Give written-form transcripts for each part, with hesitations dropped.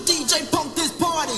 DJ, pump this party.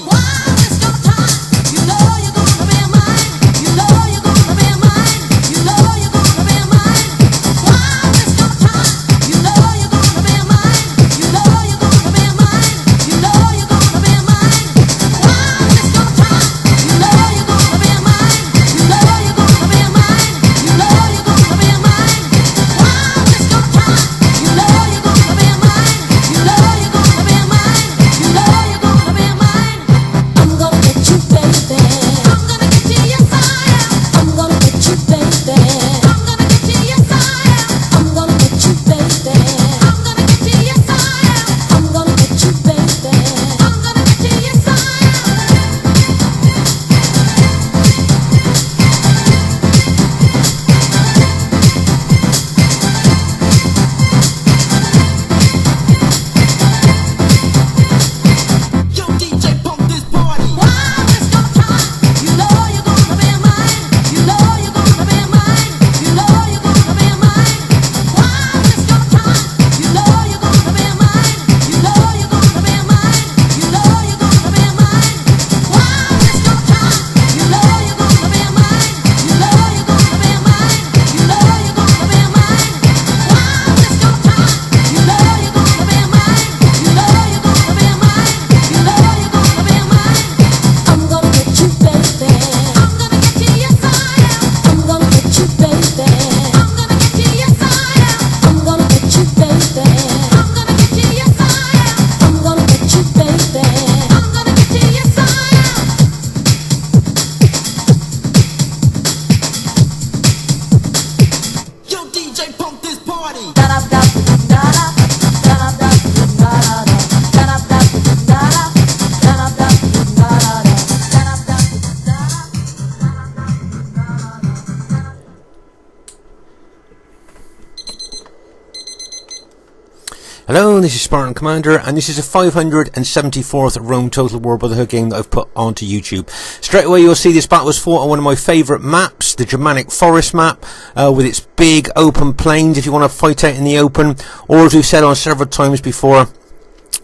Hello, this is Spartan Commander, and this is a 574th Rome Total War Brotherhood game that I've put onto YouTube. Straight away you'll see this battle was fought on one of my favourite maps, the Germanic Forest map, with its big open plains if you want to fight out in the open, or as we've said on several times before,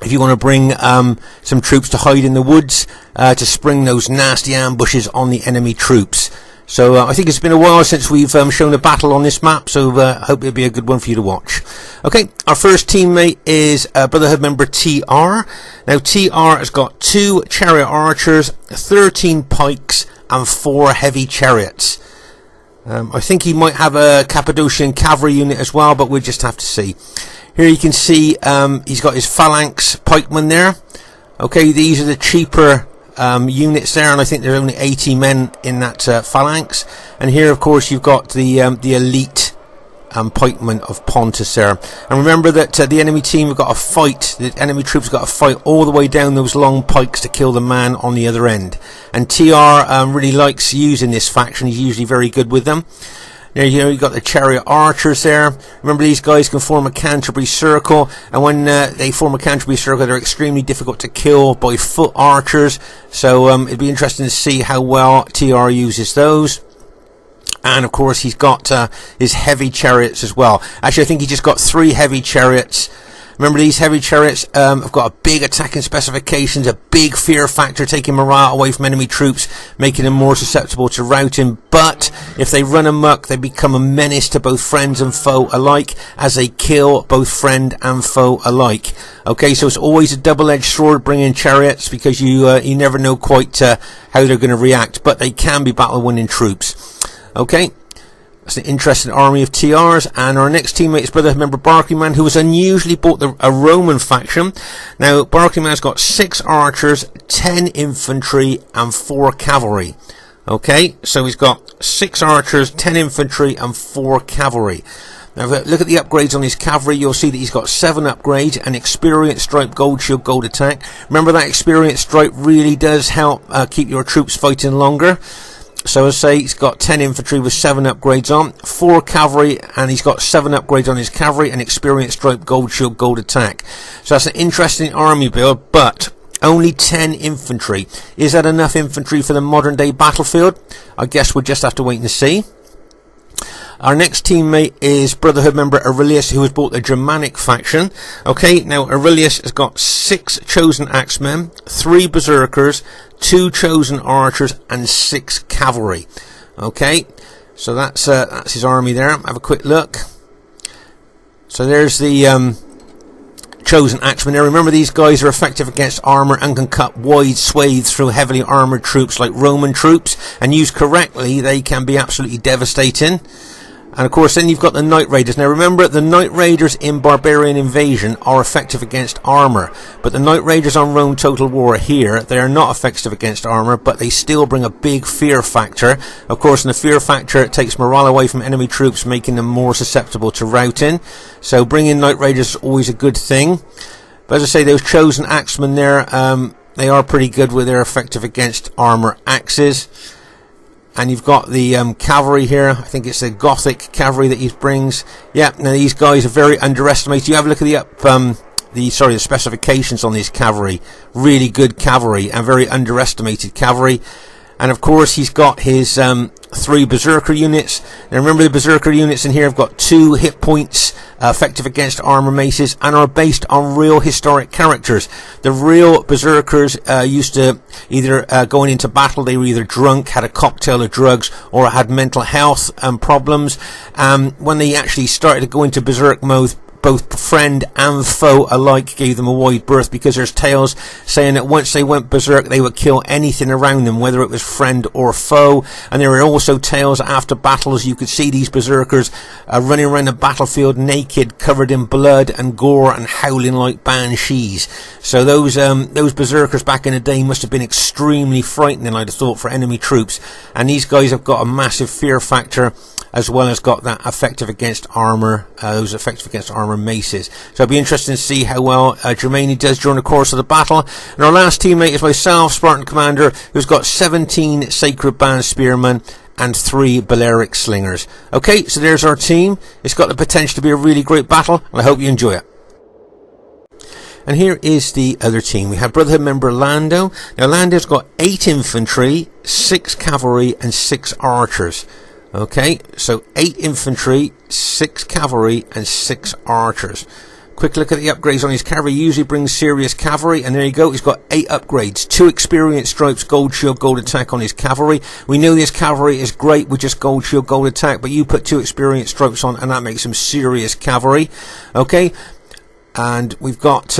if you want to bring some troops to hide in the woods, to spring those nasty ambushes on the enemy troops. So I think it's been a while since we've shown a battle on this map, so hope it'll be a good one for you to watch. Okay, our first teammate is Brotherhood member TR. Now TR has got 2 chariot archers, 13 pikes and 4 heavy chariots. I think he might have a Cappadocian cavalry unit as well, but we'll just have to see. Here you can see he's got his phalanx pikemen there. Okay, these are the cheaper units there, and I think there are only 80 men in that phalanx. And here of course you've got the elite pikemen of Pontus there. And remember that the enemy team have got to fight, the enemy troops have got to fight all the way down those long pikes to kill the man on the other end. And TR really likes using this faction. He's usually very good with them. Now, you know, you've got the chariot archers there. Remember, these guys can form a Canterbury circle, and when they form a Canterbury circle, they're extremely difficult to kill by foot archers. So it'd be interesting to see how well TR uses those. And of course, he's got his heavy chariots as well. Actually, I think he just got 3 heavy chariots. Remember, these heavy chariots have got a big attacking specifications, a big fear factor, taking morale away from enemy troops, making them more susceptible to routing. But if they run amok, they become a menace to both friends and foe alike, as they kill both friend and foe alike. Okay, so it's always a double-edged sword bringing chariots, because you never know quite how they're going to react, but they can be battle-winning troops. Okay. That's an interesting army of TRs. And our next teammate is Brotherhood member BARCLAYMAN, who has unusually bought a Roman faction. Now, BARCLAYMAN's got 6 archers, 10 infantry, and 4 cavalry. Okay, so he's got 6 archers, 10 infantry, and 4 cavalry. Now, if you look at the upgrades on his cavalry, you'll see that he's got 7 upgrades, an experience stripe, gold shield, gold attack. Remember, that experience stripe really does help keep your troops fighting longer. So as I say, he's got 10 infantry with 7 upgrades on, 4 cavalry, and he's got 7 upgrades on his cavalry, and experience stripe, gold shield, gold attack. So that's an interesting army build, but Only 10 infantry. Is that enough infantry for the modern day battlefield? I guess we'll just have to wait and see. Our next teammate is Brotherhood member Aurelius, who has bought the Germanic faction. Okay, now Aurelius has got 6 chosen axemen, 3 berserkers, 2 chosen archers, and 6 cavalry. Okay, so that's his army there. Have a quick look. So there's the chosen axemen. Now remember, these guys are effective against armour and can cut wide swathes through heavily armoured troops like Roman troops, and used correctly they can be absolutely devastating. And of course then you've got the Knight Raiders. Now remember, the Knight Raiders in Barbarian Invasion are effective against armour, but the Knight Raiders on Rome Total War here, they are not effective against armour, but they still bring a big fear factor. Of course, in the fear factor, it takes morale away from enemy troops, making them more susceptible to routing. So bringing Knight Raiders is always a good thing. But as I say, those chosen axemen there, they are pretty good with their effective against armour axes. And you've got the cavalry here. I think it's the Gothic cavalry that he brings. Yeah, now these guys are very underestimated. You have a look at the specifications on these cavalry. Really good cavalry and very underestimated cavalry. And of course he's got his 3 berserker units. Now remember, the berserker units in here have got 2 hit points, effective against armor maces, and are based on real historic characters. The real berserkers used to either going into battle, they were either drunk, had a cocktail of drugs, or had mental health problems. When they actually started to go into berserk mode, both friend and foe alike gave them a wide berth, because there's tales saying that once they went berserk they would kill anything around them, whether it was friend or foe. And there were also tales after battles you could see these berserkers running around the battlefield naked, covered in blood and gore, and howling like banshees. So those berserkers back in the day must have been extremely frightening, I'd have thought, for enemy troops. And these guys have got a massive fear factor, as well as got that effective against armour, those effective against armour maces. So it'll be interesting to see how well Germania does during the course of the battle. And our last teammate is myself, Spartan Commander, who's got 17 Sacred Band Spearmen and 3 Balearic Slingers. Okay, so there's our team. It's got the potential to be a really great battle, and I hope you enjoy it. And here is the other team. We have Brotherhood member Lando. Now Lando's got 8 infantry, 6 cavalry, and 6 archers. Okay, so 8 infantry, 6 cavalry, and 6 archers. Quick look at the upgrades on his cavalry. He usually brings serious cavalry, and there you go. He's got 8 upgrades. 2 experience stripes, gold shield, gold attack on his cavalry. We know this cavalry is great with just gold shield, gold attack, but you put 2 experience stripes on, and that makes some serious cavalry. Okay, and we've got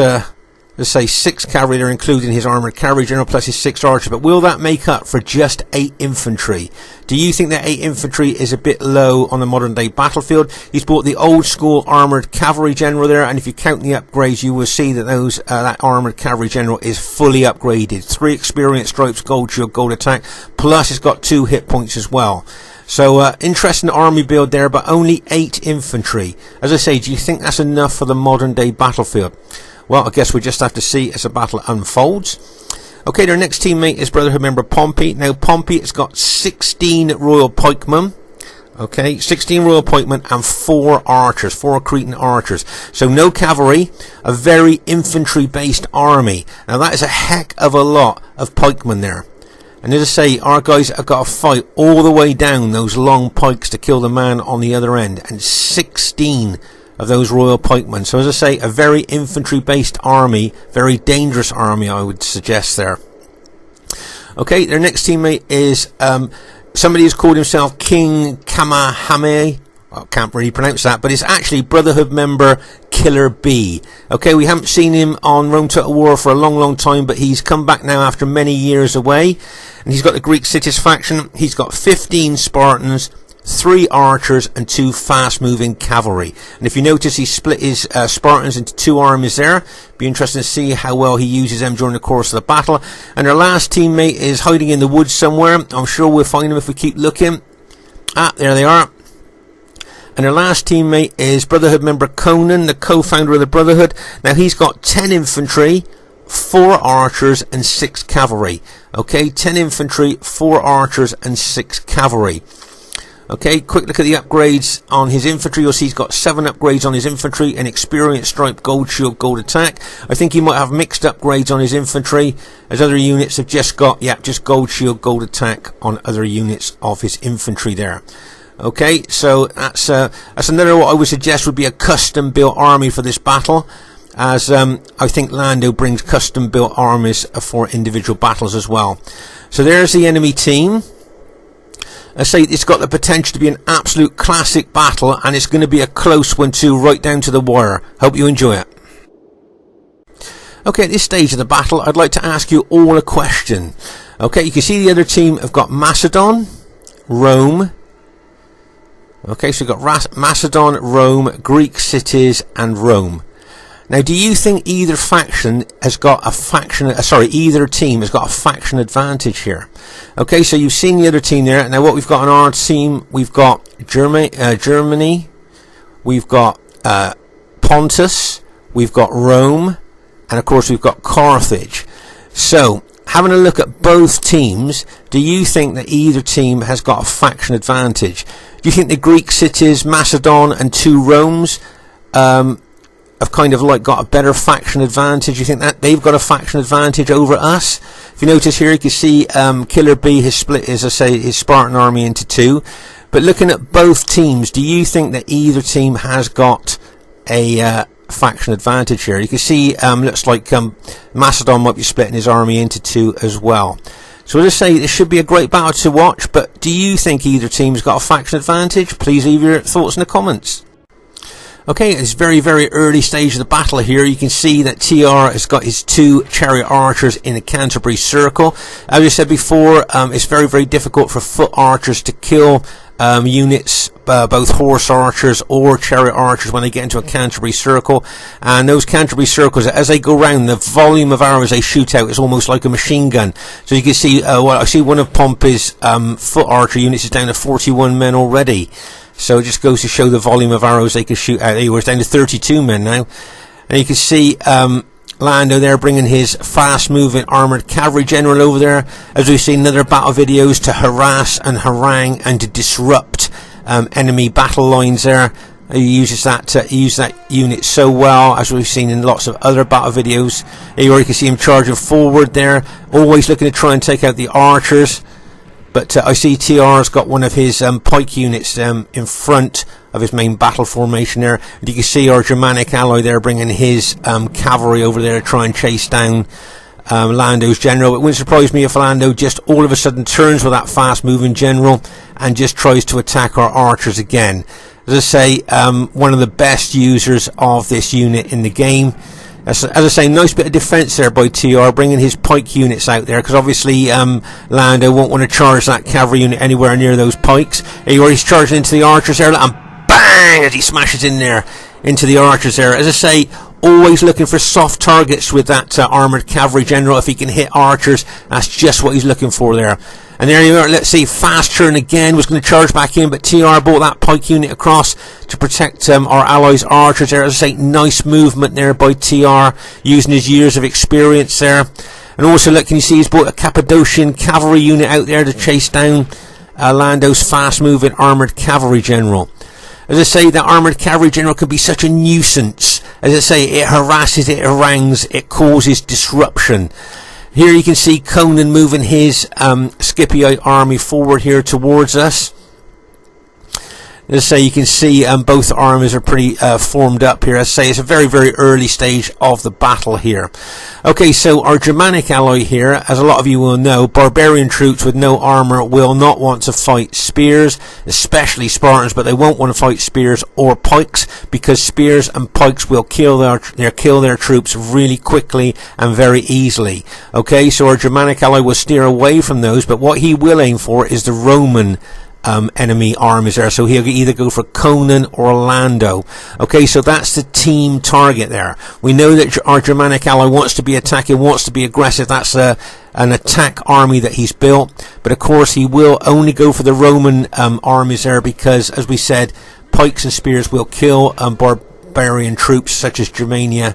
let's say 6 cavalry there, including his armoured cavalry general plus his 6 archers. But will that make up for just 8 infantry? Do you think that 8 infantry is a bit low on the modern day battlefield? He's bought the old school armoured cavalry general there, and if you count the upgrades, you will see that that armoured cavalry general is fully upgraded. 3 experience stripes, gold shield, gold attack, plus it's got 2 hit points as well. So interesting army build there, but only 8 infantry. As I say, do you think that's enough for the modern day battlefield? Well, I guess we just have to see as the battle unfolds. Okay, their next teammate is Brotherhood member Pompey. Now, Pompey has got 16 Royal Pikemen. Okay, 16 Royal Pikemen and 4 archers, 4 Cretan archers. So no cavalry, a very infantry-based army. Now, that is a heck of a lot of pikemen there. And as I say, our guys have got to fight all the way down those long pikes to kill the man on the other end. And 16 of those Royal Pikemen. So as I say, a very infantry-based army, very dangerous army, I would suggest there. Okay, their next teammate is somebody who's called himself King Kamehameha. I can't really pronounce that, but it's actually Brotherhood member Killer B. Okay, we haven't seen him on Rome Total War for a long time, but he's come back now after many years away, and he's got the Greek Cities faction. He's got 15 Spartans, 3 archers, and 2 fast-moving cavalry. And if you notice, he split his Spartans into 2 armies there. Be interesting to see how well he uses them during the course of the battle. And our last teammate is hiding in the woods somewhere. I'm sure we'll find him if we keep looking. Ah, there they are. And our last teammate is Brotherhood member Conan, the co-founder of the Brotherhood. Now, he's got 10 infantry, 4 archers, and 6 cavalry. Okay, 10 infantry, 4 archers, and 6 cavalry. Okay, quick look at the upgrades on his infantry. You'll see he's got 7 upgrades on his infantry, an experience, stripe, gold shield, gold attack. I think he might have mixed upgrades on his infantry, as other units have just got, just gold shield, gold attack on other units of his infantry there. Okay, so that's another what I would suggest would be a custom built army for this battle, as I think Lando brings custom built armies for individual battles as well. So there's the enemy team. I say it's got the potential to be an absolute classic battle, and it's going to be a close one too, right down to the wire. Hope you enjoy it. Okay, at this stage of the battle, I'd like to ask you all a question. Okay, you can see the other team have got Macedon, Rome. Okay, so we've got Macedon, Rome, Greek cities, and Rome. Now, do you think either faction has got a faction, either team has got a faction advantage here? Okay, so you've seen the other team there. Now, what we've got on our team, we've got Germany, we've got Pontus, we've got Rome, and of course we've got Carthage. So, having a look at both teams, do you think that either team has got a faction advantage? Do you think the Greek cities, Macedon, and 2 Romes, have kind of like got a better faction advantage? You think that they've got a faction advantage over us? If you notice here, you can see Killer B has split, as I say, his Spartan army into 2. But looking at both teams, do you think that either team has got a faction advantage here? You can see looks like Macedon might be splitting his army into 2 as well. So as I say, this should be a great battle to watch, but do you think either team's got a faction advantage? Please leave your thoughts in the comments. Okay, at this very, very early stage of the battle here, you can see that TR has got his 2 chariot archers in a Canterbury circle. As I said before, it's very, very difficult for foot archers to kill units, both horse archers or chariot archers, when they get into a Canterbury circle. And those Canterbury circles, as they go round, the volume of arrows they shoot out is almost like a machine gun. So you can see, I see one of Pompey's foot archer units is down to 41 men already. So it just goes to show the volume of arrows they can shoot out. He was down to 32 men now. And you can see Lando there bringing his fast-moving armoured cavalry general over there, as we've seen in other battle videos, to harass and harangue and to disrupt enemy battle lines there. He uses that unit so well, as we've seen in lots of other battle videos. Here you can see him charging forward there, always looking to try and take out the archers. But I see TR's got one of his pike units in front of his main battle formation there. And you can see our Germanic ally there bringing his cavalry over there to try and chase down Lando's general. It wouldn't surprise me if Lando just all of a sudden turns with that fast moving general and just tries to attack our archers again. As I say, one of the best users of this unit in the game. As I say, nice bit of defence there by TR, bringing his pike units out there, because obviously Lando won't want to charge that cavalry unit anywhere near those pikes. He's charging into the archers there, and bang, as he smashes in there into the archers there. As I say, always looking for soft targets with that armoured cavalry general. If he can hit archers, that's just what he's looking for there. And there you are, let's see, fast turn again, was going to charge back in, but TR brought that pike unit across to protect our allies' archers there. As I say, nice movement there by TR, using his years of experience there. And also, look, can you see he's brought a Cappadocian cavalry unit out there to chase down Lando's fast-moving armoured cavalry general. As I say, that armoured cavalry general can be such a nuisance. As I say, it harasses, it harangues, it causes disruption. Here you can see Conan moving his Scipionite army forward here towards us. As I say, you can see both armies are pretty formed up here. As I say, it's a very, very early stage of the battle here. Okay, so our Germanic ally here, as a lot of you will know, barbarian troops with no armour will not want to fight spears, especially Spartans, but they won't want to fight spears or pikes, because spears and pikes will kill their troops really quickly and very easily. Okay, so our Germanic ally will steer away from those, but what he will aim for is the Roman enemy armies there, so he'll either go for Conan or Lando. Okay, so that's the team target there. We know that our Germanic ally wants to be attacking, wants to be aggressive. That's an attack army that he's built, but of course he will only go for the Roman armies there, because, as we said, pikes and spears will kill barbarian troops such as Germania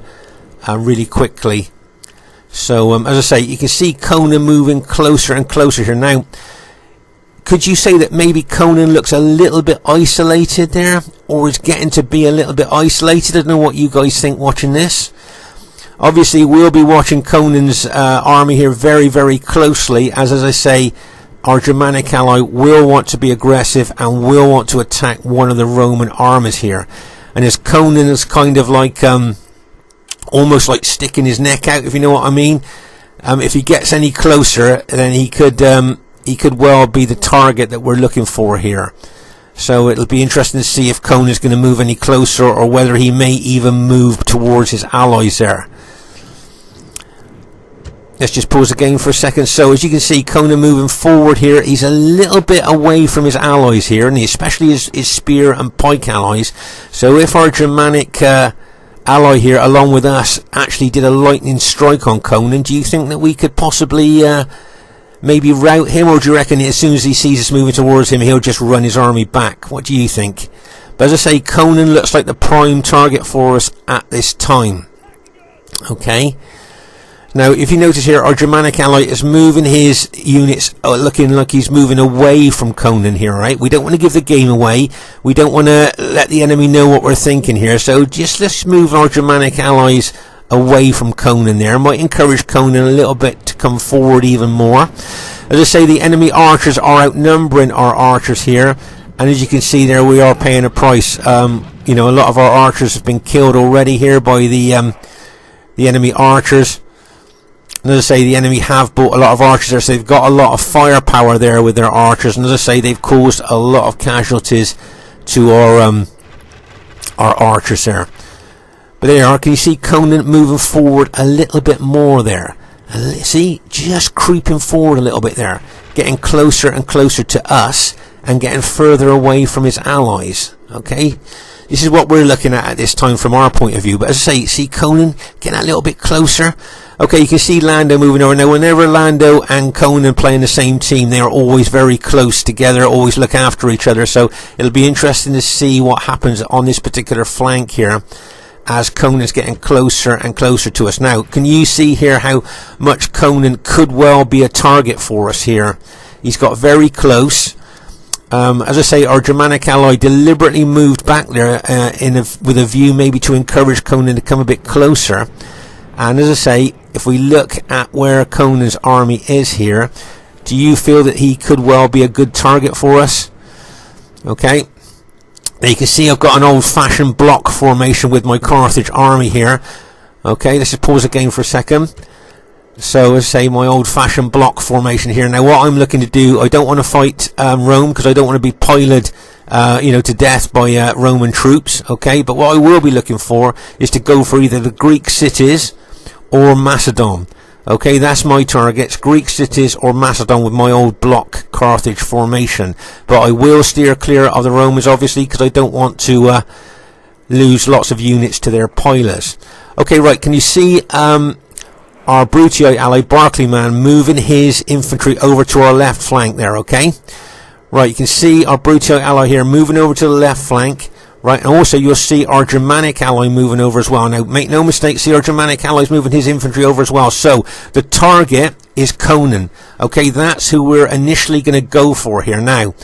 really quickly. So as I say, you can see Conan moving closer and closer here now. could you say that maybe Conan looks a little bit isolated there, or is getting to be a little bit isolated? I don't know what you guys think watching this. Obviously, we'll be watching Conan's army here very, very closely, as I say, our Germanic ally will want to be aggressive and will want to attack one of the Roman armies here. And as Conan is kind of like almost like sticking his neck out, if you know what I mean. If he gets any closer, then he could well be the target that we're looking for here. So it'll be interesting to see if Conan's going to move any closer, or whether he may even move towards his allies there. Let's just pause the game for a second. So as you can see, Conan moving forward here. He's a little bit away from his allies here, and especially his spear and pike allies. So if our Germanic ally here, along with us, actually did a lightning strike on Conan, do you think that we could possibly maybe rout him, or do you reckon as soon as he sees us moving towards him, he'll just run his army back? What do you think? But as I say, Conan looks like the prime target for us at this time. Okay. Now, if you notice here, our Germanic ally is moving his units, looking like he's moving away from Conan here, right? We don't want to give the game away. We don't want to let the enemy know what we're thinking here. So let's move our Germanic allies away from Conan there. Might encourage Conan a little bit to come forward even more. As I say, the enemy archers are outnumbering our archers here. And as you can see there, we are paying a price. You know, a lot of our archers have been killed already here by the enemy archers. And as I say, the enemy have bought a lot of archers there, so they've got a lot of firepower there with their archers. And as I say, they've caused a lot of casualties to our archers there. But there you are. Can you see Conan moving forward a little bit more there? See, just creeping forward a little bit there, getting closer and closer to us, and getting further away from his allies. Okay, this is what we're looking at this time from our point of view. But as I say, see Conan getting a little bit closer. Okay, you can see Lando moving over. Now, whenever Lando and Conan play in the same team, they are always very close together, always look after each other. So it'll be interesting to see what happens on this particular flank here, as Conan's getting closer and closer to us. Now, can you see here how much Conan could well be a target for us here? He's got very close. As I say, our Germanic ally deliberately moved back there with a view maybe to encourage Conan to come a bit closer. And as I say, if we look at where Conan's army is here, do you feel that he could well be a good target for us? Okay. Now you can see I've got an old-fashioned block formation with my Carthage army here. Okay, let's just pause the game for a second. So, as I say, my old-fashioned block formation here. Now, what I'm looking to do, I don't want to fight Rome, because I don't want to be piloted, to death by Roman troops. Okay, but what I will be looking for is to go for either the Greek cities or Macedon. Okay, that's my targets, Greek cities or Macedon, with my old block Carthage formation. But I will steer clear of the Romans, obviously, because I don't want to lose lots of units to their pilers. Okay, right, can you see our Brutii ally, BARCLAYMAN, moving his infantry over to our left flank there, okay? Right, you can see our Brutii ally here moving over to the left flank. Right, and also you'll see our Germanic ally moving over as well. Now, make no mistake, see our Germanic allies moving his infantry over as well. So, the target is Conan. Okay, that's who we're initially going to go for here. Now,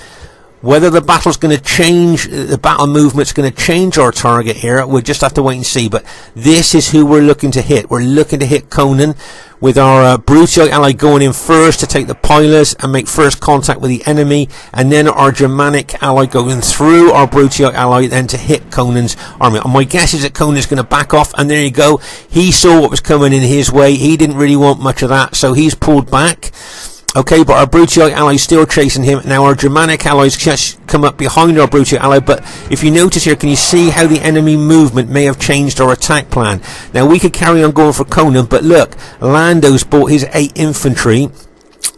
whether the battle's going to change, the battle movement's going to change our target here, we'll just have to wait and see. But this is who we're looking to hit. We're looking to hit Conan, with our Brutii ally going in first to take the pillars and make first contact with the enemy, and then our Germanic ally going through our Brutii ally then to hit Conan's army. And my guess is that Conan's going to back off, and there you go. He saw what was coming in his way. He didn't really want much of that, so he's pulled back. Okay, but our Brutii ally is still chasing him. Now our Germanic allies just come up behind our Brutii ally, but if you notice here, can you see how the enemy movement may have changed our attack plan? Now we could carry on going for Conan, but look, Lando's brought his 8 infantry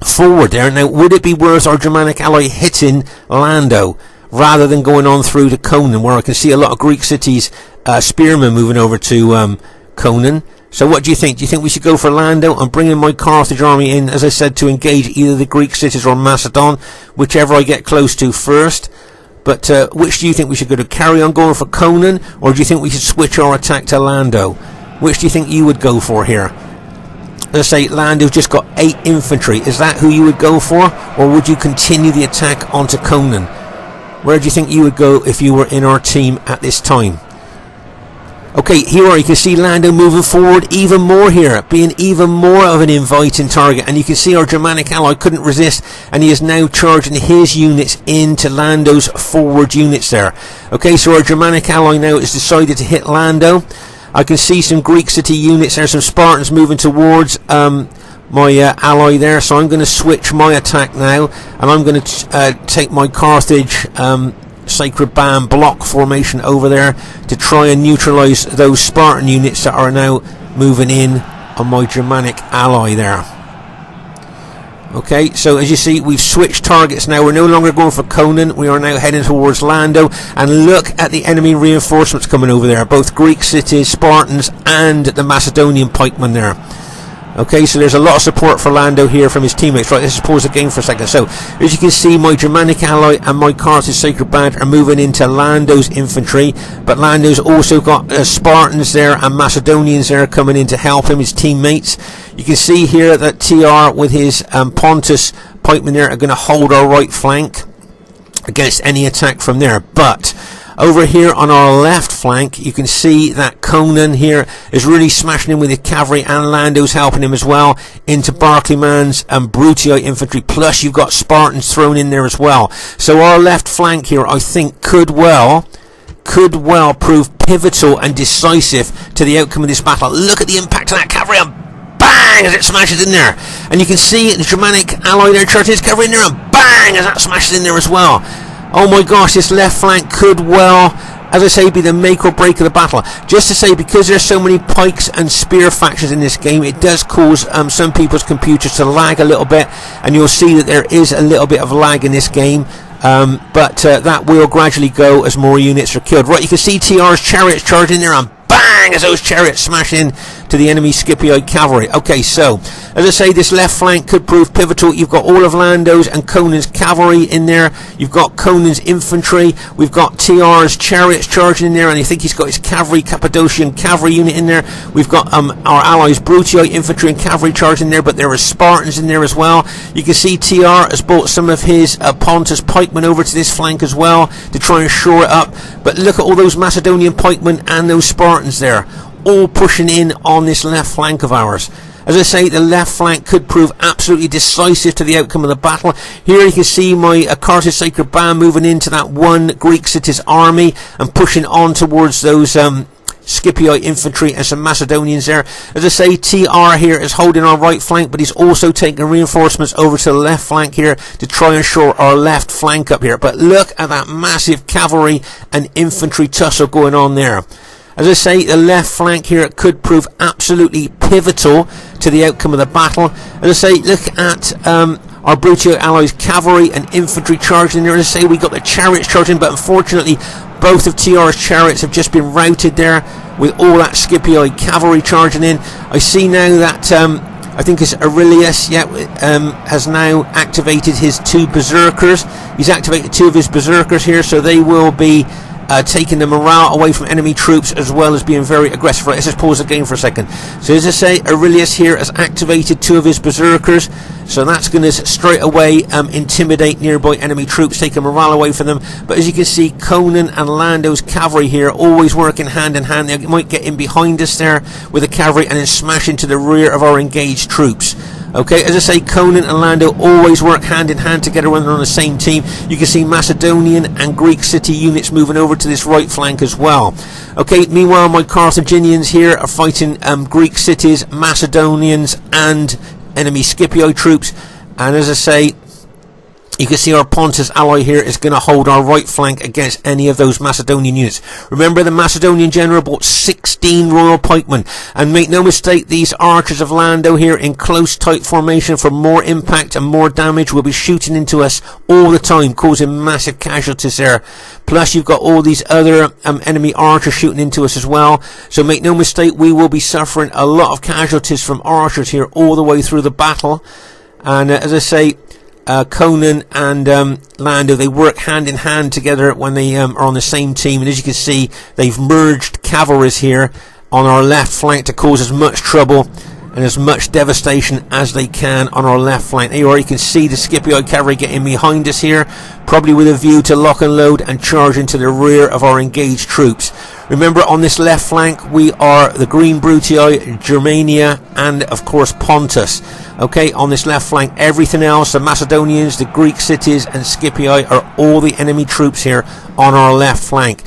forward there. Now would it be worth our Germanic ally hitting Lando rather than going on through to Conan, where I can see a lot of Greek cities spearmen moving over to Conan? So what do you think? Do you think we should go for Lando and bring in my Carthage army in, as I said, to engage either the Greek cities or Macedon, whichever I get close to first? But which do you think we should go to? Carry on going for Conan, or do you think we should switch our attack to Lando? Which do you think you would go for here? Let's say Lando's just got 8 infantry. Is that who you would go for, or would you continue the attack onto Conan? Where do you think you would go if you were in our team at this time? Okay, here you can see Lando moving forward even more here, being even more of an inviting target, and you can see our Germanic ally couldn't resist, and he is now charging his units into Lando's forward units there. Okay, so our Germanic ally now has decided to hit Lando. I can see some Greek city units there, some Spartans moving towards my ally there, so I'm going to switch my attack now, and I'm going to take my Carthage Sacred Band block formation over there to try and neutralise those Spartan units that are now moving in on my Germanic ally there. Okay, so as you see, we've switched targets now. We're no longer going for Conan, we are now heading towards Lando, and look at the enemy reinforcements coming over there, both Greek cities, Spartans and the Macedonian pikemen there. Okay, so there's a lot of support for Lando here from his teammates. Right, let's just pause the game for a second. So, as you can see, my Germanic ally and my Carthage Sacred Band are moving into Lando's infantry, but Lando's also got Spartans there and Macedonians there coming in to help him, his teammates. You can see here that TR with his Pontus pikemen there are going to hold our right flank against any attack from there, but over here on our left flank, you can see that Conan here is really smashing him with his cavalry, and Lando's helping him as well into BARCLAYMAN's and BROTHERHOOD infantry, plus you've got Spartans thrown in there as well. So our left flank here, I think, could well prove pivotal and decisive to the outcome of this battle. Look at the impact of that cavalry, and bang, as it smashes in there. And you can see the Germanic ally there charging his cavalry in there, and bang, as that smashes in there as well. Oh my gosh, this left flank could well, as I say, be the make or break of the battle. Just to say, because there's so many pikes and spear factions in this game, it does cause some people's computers to lag a little bit, and you'll see that there is a little bit of lag in this game. But that will gradually go as more units are killed. Right, you can see TR's chariots charging there, and bang, as those chariots smash in to the enemy Scipioid cavalry. Okay, so as I say, this left flank could prove pivotal. You've got all of Lando's and Conan's cavalry in there. You've got Conan's infantry. We've got TR's chariots charging in there, and I think he's got his cavalry, Cappadocian cavalry unit in there. We've got our allies BROTHERHOOD infantry and cavalry charging in there, but there are Spartans in there as well. You can see TR has brought some of his Pontus pikemen over to this flank as well to try and shore it up. But look at all those Macedonian pikemen and those Spartans there, all pushing in on this left flank of ours. As I say, the left flank could prove absolutely decisive to the outcome of the battle. Here you can see my Carthage Sacred Band moving into that one Greek city's army and pushing on towards those Scipioid infantry and some Macedonians there. As I say, TR here is holding our right flank, but he's also taking reinforcements over to the left flank here to try and shore our left flank up here. But look at that massive cavalry and infantry tussle going on there. As I say, the left flank here could prove absolutely pivotal to the outcome of the battle. As I say, look at our BROTHERHOOD allies cavalry and infantry charging there. As I say, we got the chariots charging, but unfortunately both of TR's chariots have just been routed there with all that Scipioid cavalry charging in. I see now that I think it's AURELIUS, has now activated his 2 berserkers. He's activated 2 of his berserkers here, so they will be taking the morale away from enemy troops, as well as being very aggressive. Right, let's just pause the game for a second. So as I say, AURELIUS here has activated 2 of his berserkers, so that's going to straight away intimidate nearby enemy troops, taking morale away from them. But as you can see, Conan and Lando's cavalry here always working hand in hand. They might get in behind us there with the cavalry and then smash into the rear of our engaged troops. Okay, as I say, Conan and Lando always work hand in hand together when they're on the same team. You can see Macedonian and Greek city units moving over to this right flank as well. Okay, meanwhile, my Carthaginians here are fighting Greek cities, Macedonians and enemy Scipioid troops. And as I say, you can see our Pontus ally here is going to hold our right flank against any of those Macedonian units. Remember, the Macedonian general brought 16 royal pikemen. And make no mistake, these archers of Lando here in close tight formation for more impact and more damage will be shooting into us all the time, causing massive casualties there. Plus you've got all these other enemy archers shooting into us as well. So make no mistake, we will be suffering a lot of casualties from archers here all the way through the battle. And as I say, Conan and Lando, they work hand in hand together when they are on the same team, and as you can see, they've merged cavalries here on our left flank to cause us much trouble. and as much devastation as they can on our left flank. There you are, you can see the Scipii cavalry getting behind us here, probably with a view to lock and load and charge into the rear of our engaged troops. Remember, on this left flank we are the Green Brutii, Germania, and of course Pontus. Okay, on this left flank, everything else, the Macedonians, the Greek cities and Scipii, are all the enemy troops here on our left flank.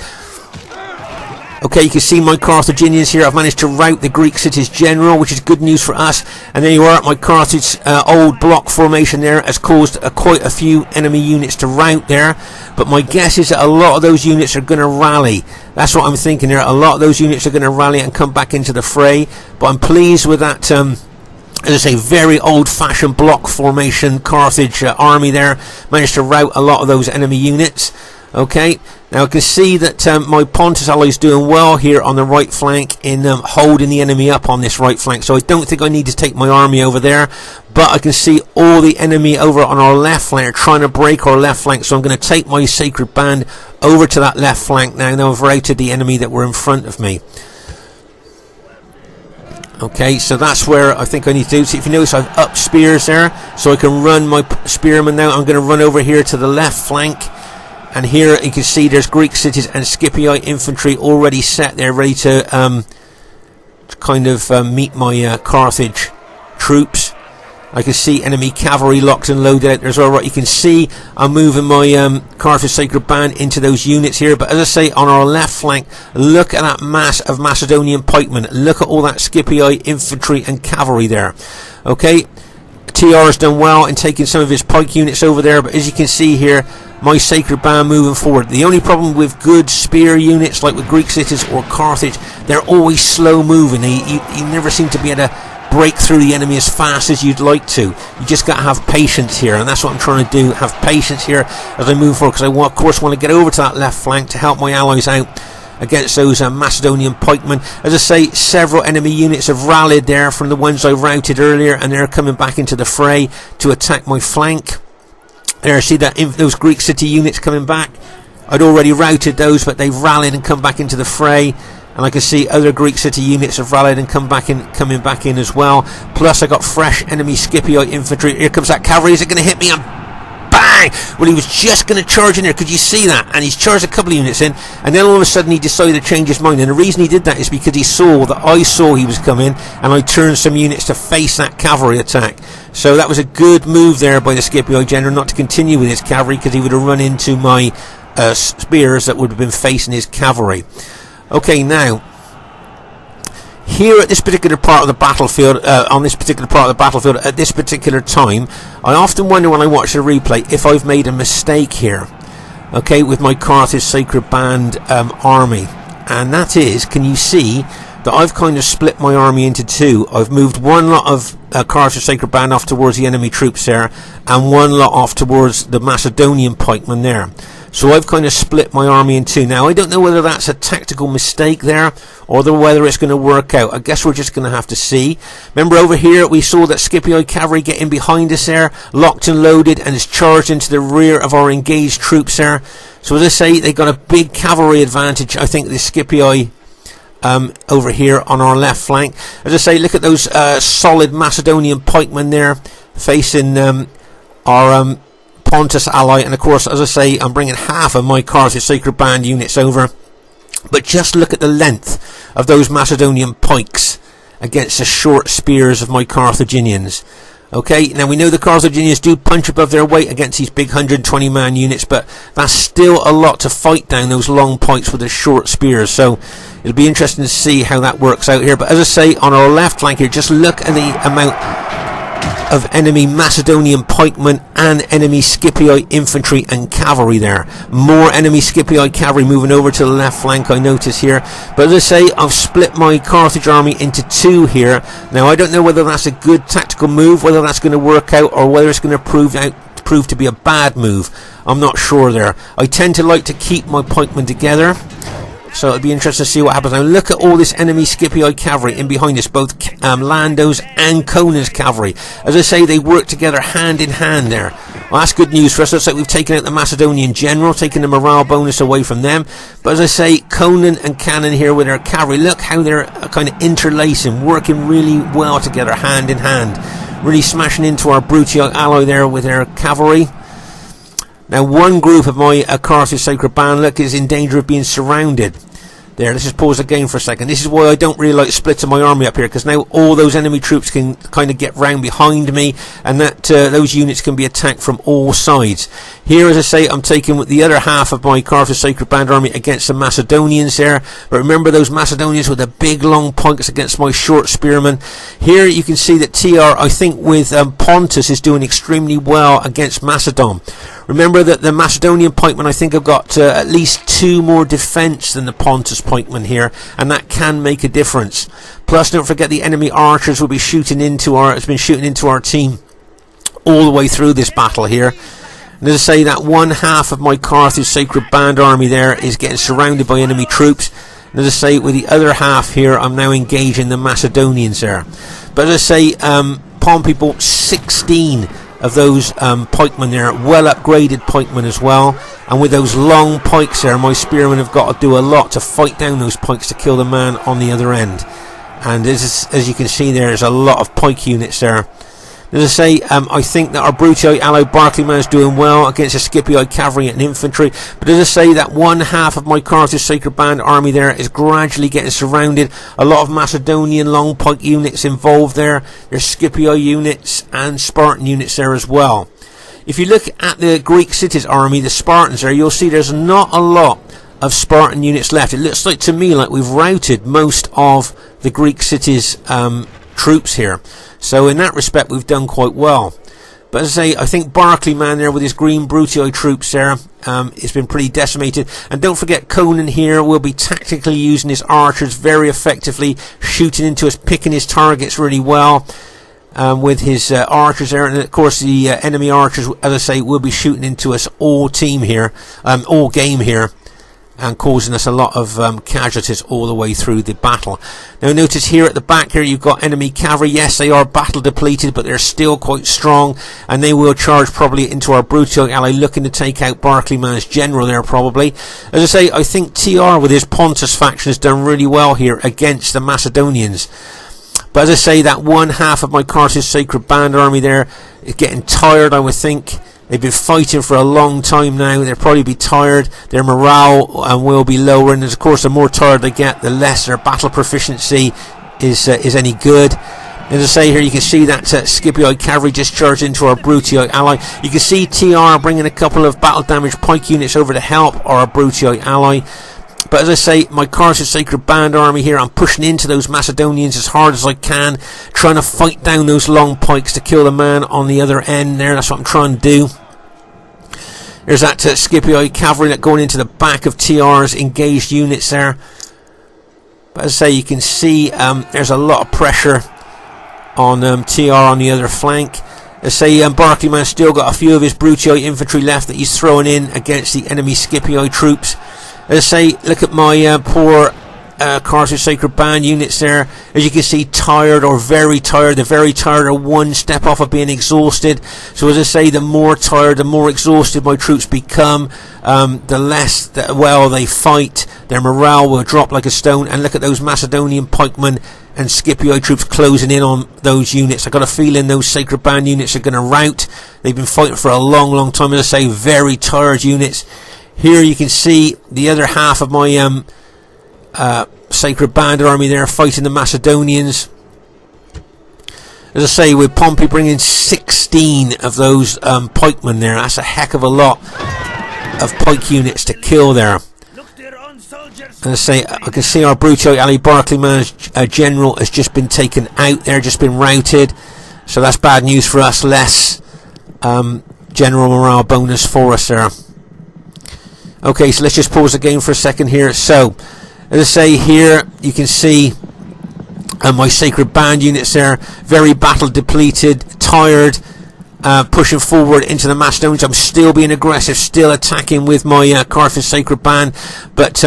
Okay, you can see my Carthaginians here. I've managed to rout the Greek cities general, which is good news for us. And there you are, my Carthage old block formation there has caused quite a few enemy units to rout there. But my guess is that a lot of those units are going to rally. That's what I'm thinking here. A lot of those units are going to rally and come back into the fray. But I'm pleased with that, as I say, very old-fashioned block formation Carthage army there. Managed to rout a lot of those enemy units. Okay, now I can see that my Pontus ally is doing well here on the right flank in holding the enemy up on this right flank. So I don't think I need to take my army over there. But I can see all the enemy over on our left flank are trying to break our left flank. So I'm going to take my sacred band over to that left flank now. Now I've routed the enemy that were in front of me. Okay, so that's where I think I need to do. So if you notice, I've upped spears there, so I can run my spearmen now. I'm going to run over here to the left flank. And here you can see there's Greek cities and Scipii infantry already set there, ready to kind of meet my Carthage troops. I can see enemy cavalry locked and loaded out there as well. Right, you can see I'm moving my Carthage Sacred Band into those units here. But as I say, on our left flank, look at that mass of Macedonian pikemen. Look at all that Scipii infantry and cavalry there. Okay, TR has done well in taking some of his pike units over there. But as you can see here, my Sacred Band moving forward. The only problem with good spear units like with Greek cities or Carthage, they're always slow moving. You never seem to be able to break through the enemy as fast as you'd like to. You just got to have patience here, and that's what I'm trying to do, have patience here as I move forward, because I of course want to get over to that left flank to help my allies out against those Macedonian pikemen. As I say, several enemy units have rallied there from the ones I routed earlier, and they're coming back into the fray to attack my flank. There, see that those Greek city units coming back. I'd already routed those, but they've rallied and come back into the fray. And I can see other Greek city units have rallied and coming back in as well. Plus, I got fresh enemy Scipii infantry. Here comes that cavalry. Is it going to hit me? And bang! Well, he was just going to charge in there. Could you see that? And he's charged a couple of units in, and then all of a sudden he decided to change his mind. And the reason he did that is because he saw that I saw he was coming, and I turned some units to face that cavalry attack. So that was a good move there by the Scipii general, not to continue with his cavalry, because he would have run into my spears that would have been facing his cavalry. Okay, now here at this particular part of the battlefield, on this particular part of the battlefield at this particular time, I often wonder when I watch the replay if I've made a mistake here. Okay, with my Carthage Sacred Band army, and that is, can you see that I've kind of split my army into two? I've moved one lot of Carthage Sacred Band off towards the enemy troops there, and one lot off towards the Macedonian pikemen there. So I've kind of split my army in two. Now, I don't know whether that's a tactical mistake there, or whether it's going to work out. I guess we're just going to have to see. Remember over here, we saw that Scipii cavalry getting behind us there, locked and loaded, and is charged into the rear of our engaged troops there. So as I say, they got a big cavalry advantage, I think, the Scipii over here on our left flank. As I say, look at those solid Macedonian pikemen there facing our Pontus ally, and of course, as I say, I'm bringing half of my Carthage Sacred Band units over. But just look at the length of those Macedonian pikes against the short spears of my Carthaginians. Okay, now we know the Carthaginians do punch above their weight against these big 120-man units, but that's still a lot to fight down those long pikes with the short spears. So it'll be interesting to see how that works out here. But as I say, on our left flank here, just look at the amount of enemy Macedonian pikemen and enemy Scipii infantry and cavalry there. More enemy Scipii cavalry moving over to the left flank, I notice here. But as I say, I've split my Carthage army into two here. Now, I don't know whether that's a good tactical move, whether that's going to work out, or whether it's going to prove to be a bad move. I'm not sure there. I tend to like to keep my pikemen together, so it'll be interesting to see what happens. Now look at all this enemy Scipii cavalry in behind us, both LANDO's and CONAN's cavalry. As I say, they work together hand in hand there Well, that's good news for us. Looks like we've taken out the Macedonian general, taking the morale bonus away from them. But as I say, Conan and Cannon here with their cavalry, look how they're kind of interlacing, working really well together, hand in hand. Really smashing into our Brutii ally there with their cavalry. Now, one group of my Carthage Sacred Band, look, is in danger of being surrounded. There, let's just pause the game for a second. This is why I don't really like splitting my army up here, because now all those enemy troops can kind of get round behind me, and that those units can be attacked from all sides. Here, as I say, I'm taking with the other half of my Carthage Sacred Band army against the Macedonians there. But remember those Macedonians with the big long pikes against my short spearmen. Here you can see that TR, I think with Pontus, is doing extremely well against Macedon. Remember that the Macedonian pikemen, I think, have got at least 2 more defence than the Pontus pikemen here, and that can make a difference. Plus, don't forget the enemy archers will be shooting into our team all the way through this battle here. And as I say, that one half of my Carthage Sacred Band army there is getting surrounded by enemy troops. And as I say, with the other half here, I'm now engaging the Macedonians there. But as I say, Pompey bought 16 of those pikemen there, well upgraded pikemen as well, and with those long pikes there, my spearmen have got to do a lot to fight down those pikes to kill the man on the other end. And as you can see, there's a lot of pike units there. As I say, I think that our Brutii ally BARCLAYMAN is doing well against the Scipii cavalry and infantry. But as I say, that one half of my Carthage Sacred Band army there is gradually getting surrounded. A lot of Macedonian long pike units involved there. There's Scipii units and Spartan units there as well. If you look at the Greek cities army, the Spartans there, you'll see there's not a lot of Spartan units left. It looks like to me like we've routed most of the Greek cities troops here. So in that respect, we've done quite well. But as I say, I think BARCLAYMAN there with his green Brutii troops there, it's been pretty decimated. And don't forget, Conan here will be tactically using his archers very effectively, shooting into us, picking his targets really well with his archers there. And of course, the enemy archers, as I say, will be shooting into us all game here, and causing us a lot of casualties all the way through the battle. Now notice here at the back here you've got enemy cavalry. Yes, they are battle depleted, but they're still quite strong, and they will charge probably into our Brutii ally, looking to take out BARCLAYMAN's general there probably. As I say, I think TR with his Pontus faction has done really well here against the Macedonians. But as I say, that one half of my Carthage Sacred Band army there is getting tired, I would think. They've been fighting for a long time now. They'll probably be tired. Their morale will be lower, and of course the more tired they get, the less their battle proficiency is any good. As I say here, you can see that Scipii cavalry just charged into our Brutii ally. You can see TR bringing a couple of battle damaged pike units over to help our Brutii ally. But as I say, my Carthage Sacred Band army here, I'm pushing into those Macedonians as hard as I can, trying to fight down those long pikes to kill the man on the other end there. That's what I'm trying to do. There's that Scipii cavalry that going into the back of TR's engaged units there. But as I say, you can see there's a lot of pressure on TR on the other flank. As I say, BARCLAYMAN's still got a few of his Brutii infantry left that he's throwing in against the enemy Scipii troops. As I say, look at my poor Carthage Sacred Band units there. As you can see, tired or very tired. They're very tired, or one step off of being exhausted. So as I say, the more tired, the more exhausted my troops become, the less well they fight. Their morale will drop like a stone. And look at those Macedonian pikemen and Scipii troops closing in on those units. I've got a feeling those Sacred Band units are going to rout. They've been fighting for a long, long time. As I say, very tired units. Here you can see the other half of my Sacred Band army there fighting the Macedonians. As I say, with Pompey bringing 16 of those pikemen there, that's a heck of a lot of pike units to kill there. As I say, I can see our Brutii ally BARCLAYMAN's general has just been taken out there, just been routed. So that's bad news for us. Less general morale bonus for us there. Okay, so let's just pause the game for a second here. So, as I say here, you can see my Sacred Band units there, very battle depleted, tired, pushing forward into the Macedonians. I'm still being aggressive, still attacking with my Carthage Sacred Band, but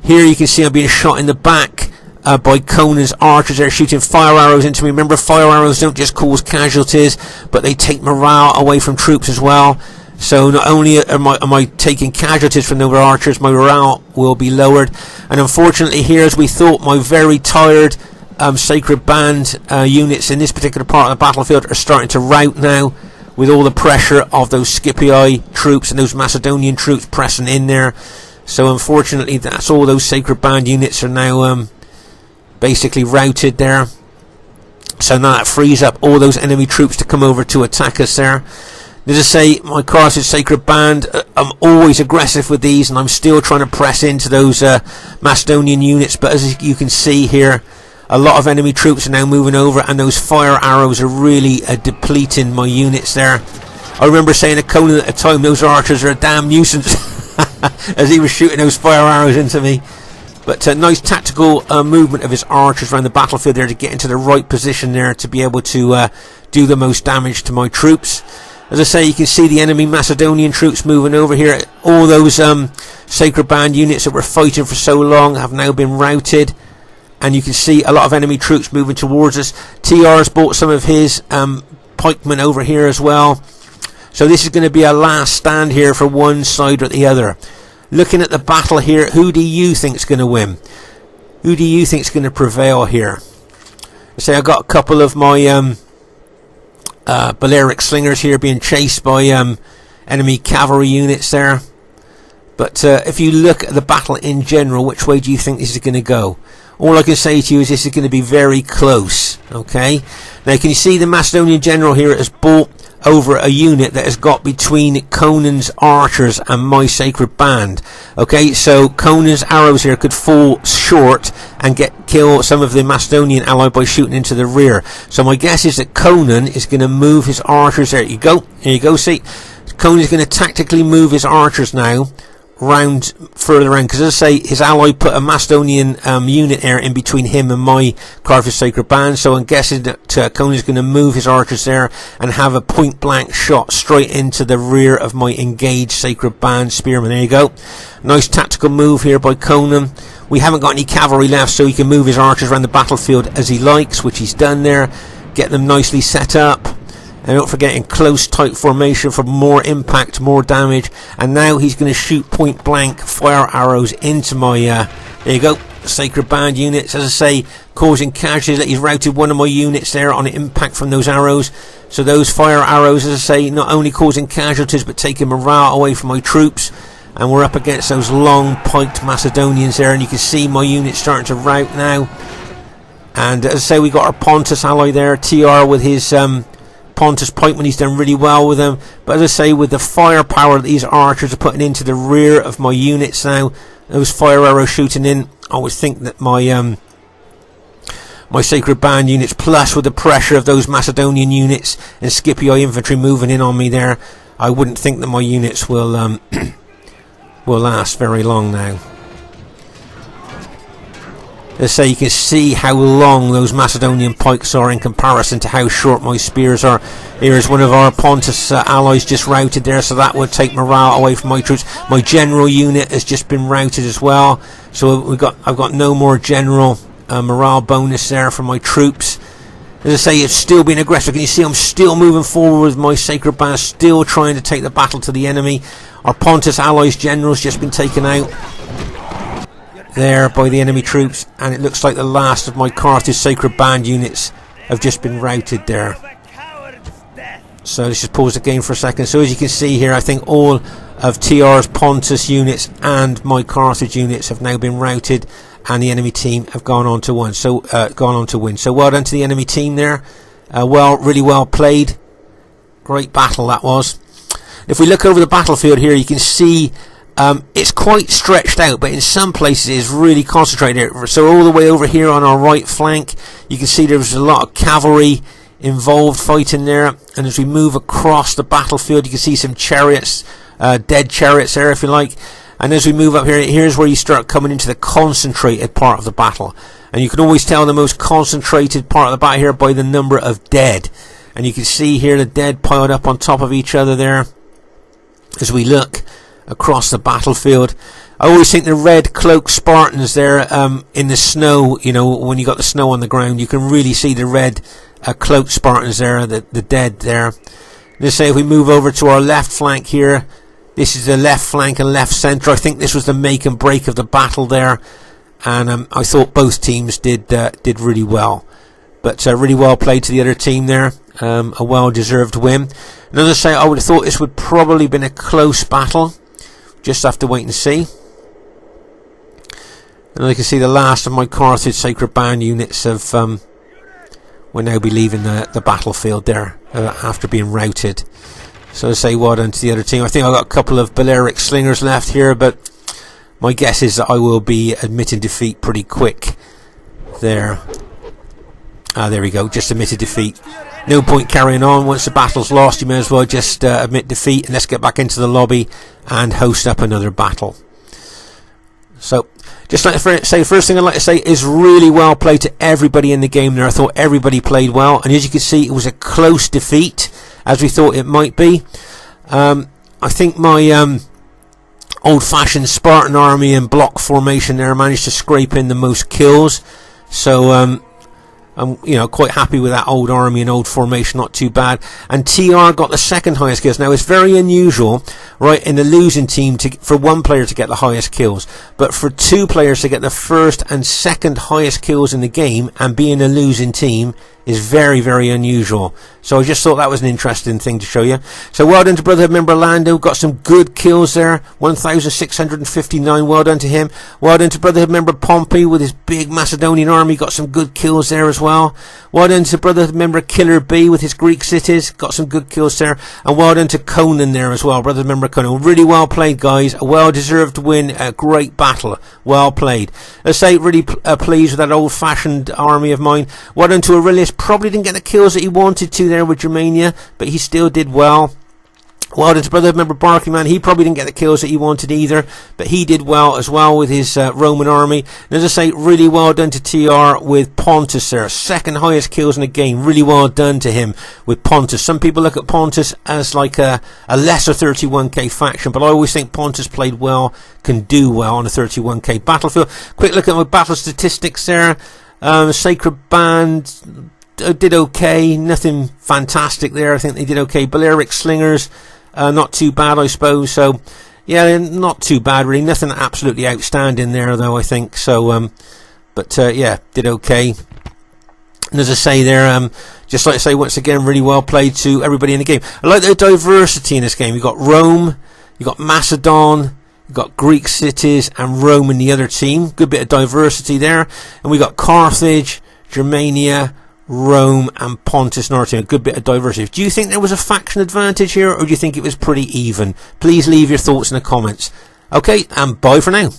here you can see I'm being shot in the back by Conan's archers. They're shooting fire arrows into me. Remember, fire arrows don't just cause casualties, but they take morale away from troops as well. So not only am I taking casualties from those archers, my morale will be lowered. And unfortunately here, as we thought, my very tired Sacred Band units in this particular part of the battlefield are starting to rout now, with all the pressure of those Scipii troops and those Macedonian troops pressing in there. So unfortunately, that's all those Sacred Band units are now basically routed there. So now that frees up all those enemy troops to come over to attack us there. As I say, my Carthage Sacred Band, I'm always aggressive with these, and I'm still trying to press into those Macedonian units. But as you can see here, a lot of enemy troops are now moving over, and those fire arrows are really depleting my units there. I remember saying to Conan at the time, those archers are a damn nuisance, as he was shooting those fire arrows into me. But nice tactical movement of his archers around the battlefield there to get into the right position there to be able to do the most damage to my troops. As I say, you can see the enemy Macedonian troops moving over here. All those Sacred Band units that were fighting for so long have now been routed. And you can see a lot of enemy troops moving towards us. TR has brought some of his pikemen over here as well. So this is going to be a last stand here for one side or the other. Looking at the battle here, who do you think is going to win? Who do you think is going to prevail here? I say I got a couple of my Balearic slingers here being chased by enemy cavalry units there. But if you look at the battle in general, which way do you think this is going to go? All I can say to you is this is going to be very close. Okay. Now can you see the Macedonian general here has bought over a unit that has got between Conan's archers and my Sacred Band. Okay, so Conan's arrows here could fall short and kill some of the Macedonian ally by shooting into the rear. So my guess is that Conan is going to move his archers. There you go. There you go. See, Conan is going to tactically move his archers now round further around, because as I say, his ally put a Macedonian unit there in between him and my Carthage Sacred Band. So I'm guessing that Conan is going to move his archers there and have a point blank shot straight into the rear of my engaged Sacred Band spearmen. There you go. Nice tactical move here by Conan. We haven't got any cavalry left, so he can move his archers around the battlefield as he likes, which he's done there. Get them nicely set up. And don't forget, in close tight formation for more impact, more damage. And now he's going to shoot point blank fire arrows into my there you go, Sacred Band units. As I say, causing casualties. He's routed one of my units there on impact from those arrows. So those fire arrows, as I say, not only causing casualties but taking morale away from my troops. And we're up against those long piked Macedonians there, and you can see my units starting to rout now. And as I say, we got our Pontus ally there, TR, with his Pontus pikeman. He's done really well with them. But as I say, with the firepower that these archers are putting into the rear of my units now, those fire arrows shooting in, I would think that my my Sacred Band units, plus with the pressure of those Macedonian units and Scipii infantry moving in on me there, I wouldn't think that my units will will last very long now. Let's say you can see how long those Macedonian pikes are in comparison to how short my spears are. Here's one of our Pontus allies just routed there, so that would take morale away from my troops. My general unit has just been routed as well, so I've got no more general morale bonus there for my troops. As I say, it's still being aggressive. Can you see I'm still moving forward with my Sacred Band, still trying to take the battle to the enemy. Our Pontus allies general's just been taken out there by the enemy troops, and it looks like the last of my Carthage Sacred Band units have just been routed there. So let's just pause the game for a second. So as you can see here, I think all of TR's Pontus units and my Carthage units have now been routed, and the enemy team have gone on to win. So So well done to the enemy team there. Really well played. Great battle that was. If we look over the battlefield here, you can see it's quite stretched out, but in some places it is really concentrated. So all the way over here on our right flank, you can see there's a lot of cavalry involved fighting there. And as we move across the battlefield, you can see some chariots, dead chariots there, if you like. And as we move up here, here's where you start coming into the concentrated part of the battle. And you can always tell the most concentrated part of the battle here by the number of dead. And you can see here the dead piled up on top of each other there as we look across the battlefield. I always think the red cloaked Spartans there in the snow, you know, when you got the snow on the ground, you can really see the red cloaked Spartans there, the dead there. Let's say if we move over to our left flank here, this is the left flank and left centre. I think this was the make and break of the battle there, and I thought both teams did really well. But really well played to the other team there. A well-deserved win. And as I say, I would have thought this would probably been a close battle. Just have to wait and see. And I can see the last of my Carthage Sacred Band units have will now be leaving the battlefield there after being routed. So I say well done to the other team. I think I've got a couple of Balearic slingers left here, but my guess is that I will be admitting defeat pretty quick there. There we go, just admitted defeat. No point carrying on. Once the battle's lost, you may as well just admit defeat, and let's get back into the lobby and host up another battle. So, just like to say, first thing I'd like to say is really well played to everybody in the game there. I thought everybody played well, and as you can see, it was a close defeat, as we thought it might be. I think my old-fashioned Spartan army in block formation there managed to scrape in the most kills. So, I'm quite happy with that old army and old formation, not too bad. And TR got the second highest kills. Now it's very unusual, right, in the losing team for one player to get the highest kills, but for two players to get the first and second highest kills in the game and be in a losing team is very, very unusual. So I just thought that was an interesting thing to show you. So well done to Brotherhood member Lando, got some good kills there, 1,659, well done to him. Well done to Brotherhood member Pompey with his big Macedonian army, got some good kills there as well. Well done to Brotherhood member Killer B with his Greek cities, got some good kills there. And well done to Conan there as well, Brotherhood member Conan. Really well played, guys, a well deserved win, a great battle, well played. Let's say really pleased with that old fashioned army of mine. Well done to Aurelius, probably didn't get the kills that he wanted to there with Germania, but he still did well. Well done to Brotherhood member BARCLAYMAN, he probably didn't get the kills that he wanted either, but he did well as well with his Roman army. And as I say, really well done to TR with Pontus there, second highest kills in the game, really well done to him with Pontus. Some people look at Pontus as like a lesser 31k faction, but I always think Pontus played well, can do well on a 31k battlefield. Quick look at my battle statistics there. Sacred Band did okay, nothing fantastic there. I think they did okay. Balearic slingers, not too bad, I suppose. So yeah, not too bad really, nothing absolutely outstanding there though, I think. So but yeah, did okay. And as I say there, just like I say once again, really well played to everybody in the game. I like the diversity in this game. You've got Rome, you've got Macedon, you've got Greek cities, and Rome in the other team. Good bit of diversity there. And we got Carthage, Germania, Rome, and Pontus in our team. A good bit of diversity. Do you think there was a faction advantage here, or do you think it was pretty even? Please leave your thoughts in the comments. Okay, and bye for now.